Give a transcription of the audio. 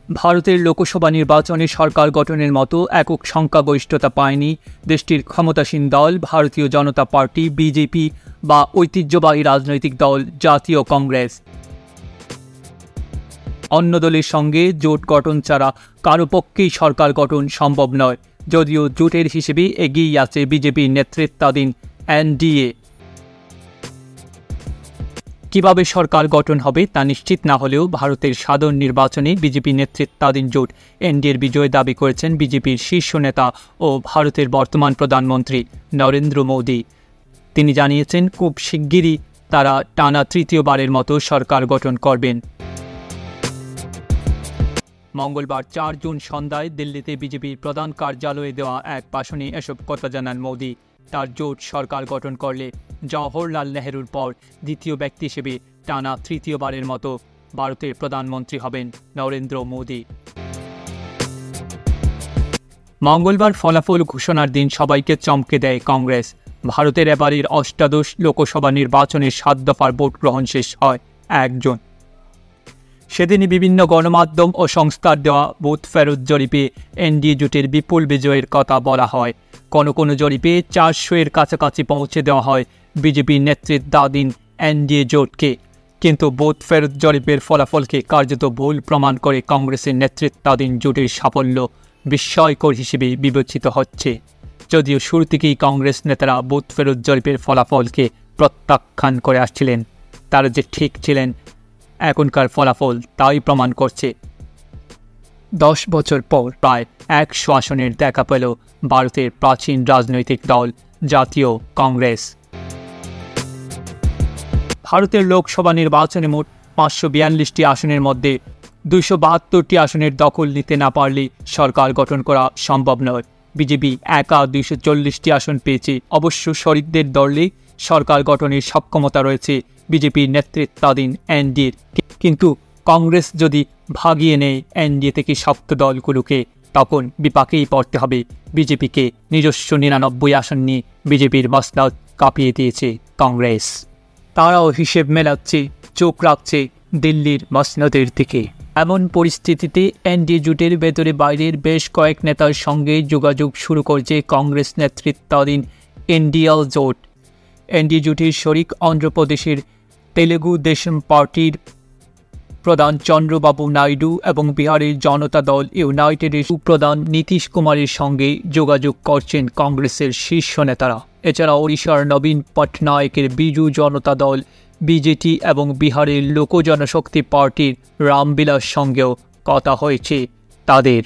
ভারতের লোকসভা নির্বাচনে সরকার গঠনের মতো একক সংখ্যাগরিষ্ঠতা পায়নি দেশটির ক্ষমতাসীন দল ভারতীয় জনতা পার্টি বিজেপি বা ঐতিহ্যবাহী রাজনৈতিক দল জাতীয় কংগ্রেস। অন্য দলের সঙ্গে জোট গঠন ছাড়া কারো পক্ষেই সরকার গঠন সম্ভব নয়, যদিও জোটের হিসেবে এগিয়ে আছে বিজেপির নেতৃত্বাধীন এনডিএ। কিভাবে সরকার গঠন হবে তা নিশ্চিত না হলেও ভারতের সাধারণ নির্বাচনে বিজেপি নেতৃত্বাধীন জোট এনডিএর বিজয় দাবি করেছেন বিজেপির শীর্ষ নেতা ও ভারতের বর্তমান প্রধানমন্ত্রী নরেন্দ্র মোদী। তিনি জানিয়েছেন খুব শিগগিরই তারা টানা তৃতীয়বারের মতো সরকার গঠন করবেন। মঙ্গলবার ৪ জুন সন্ধ্যায় দিল্লিতে বিজেপির প্রধান কার্যালয়ে দেওয়া এক ভাষণে এসব কথা জানান মোদী। তার জোট সরকার গঠন করলে জওহরলাল নেহরুর পর দ্বিতীয় ব্যক্তি হিসেবে টানা তৃতীয়বারের মতো ভারতের প্রধানমন্ত্রী হবেন নরেন্দ্র মোদী। মঙ্গলবার ফলাফল ঘোষণার দিন সবাইকে চমকে দেয় কংগ্রেস। ভারতের এবারের অষ্টাদশ লোকসভা নির্বাচনের ৭ দফার ভোট গ্রহণ শেষ হয় ১ জুন। সেদিনই বিভিন্ন গণমাধ্যম ও সংস্থার দেওয়া বুথ ফেরত জরিপে এনডিএ জোটের বিপুল বিজয়ের কথা বলা হয়। কোনো কোনো জরিপে ৪০০-এর কাছাকাছি পৌঁছে দেওয়া হয় বিজেপির নেতৃত্বাধীন এনডিএ জোটকে। কিন্তু বুথ ফেরত জরিপের ফলাফলকে কার্যত ভুল প্রমাণ করে কংগ্রেসের নেতৃত্বাধীন জোটের সাফল্য বিস্ময়কর হিসেবে বিবেচিত হচ্ছে। যদিও শুরু থেকেই কংগ্রেস নেতারা বুথ ফেরত জরিপের ফলাফলকে প্রত্যাখ্যান করে আসছিলেন, তারা যে ঠিক ছিলেন এখনকার ফলাফল তাই প্রমাণ করছে। ১০ বছর পর প্রায় ১০০ আসনের দেখা পেল ভারতের প্রাচীন রাজনৈতিক দল জাতীয় কংগ্রেস। ভারতের লোকসভা নির্বাচনে মোট ৫৪২টি আসনের মধ্যে ২৭২টি আসনের দখল নিতে না পারলে সরকার গঠন করা সম্ভব নয়। বিজেপি একা ২৪০টি আসন পেয়েছে। অবশ্য শরিকদের দলে সরকার গঠনের সক্ষমতা রয়েছে বিজেপির নেতৃত্বাধীন এনডিএর। কিন্তু কংগ্রেস যদি ভাগিয়ে নেয় এনডিএ থেকে শক্ত দলগুলোকে, তখন বিপাকেই পড়তে হবে বিজেপিকে। নিজস্ব ৯৯ আসন নিয়ে বিজেপির মসনদ কাঁপিয়ে দিয়েছে কংগ্রেস। তারাও হিসেব মেলাচ্ছে, চোখ রাখছে দিল্লির মসনদের দিকে। এমন পরিস্থিতিতে এনডিএ জোটের ভেতরে বাইরের বেশ কয়েক নেতার সঙ্গে যোগাযোগ শুরু করছে কংগ্রেস নেতৃত্বাধীন এনডিএ জোট। এনডিএ জোটের শরিক অন্ধ্রপ্রদেশের তেলেগু দেশম পার্টির প্রধান চন্দ্রবাবু নাইডু এবং বিহারের জনতা দল ইউনাইটেডের উপপ্রধান নীতিশ কুমারের সঙ্গে যোগাযোগ করছেন কংগ্রেসের শীর্ষ নেতারা। এছাড়া ওড়িশার নবীন পটনায়কের বিজু জনতা দল বিজেপি এবং বিহারের লোক জনশক্তি পার্টির রামবিলাস সঙ্গেও কথা হয়েছে তাদের।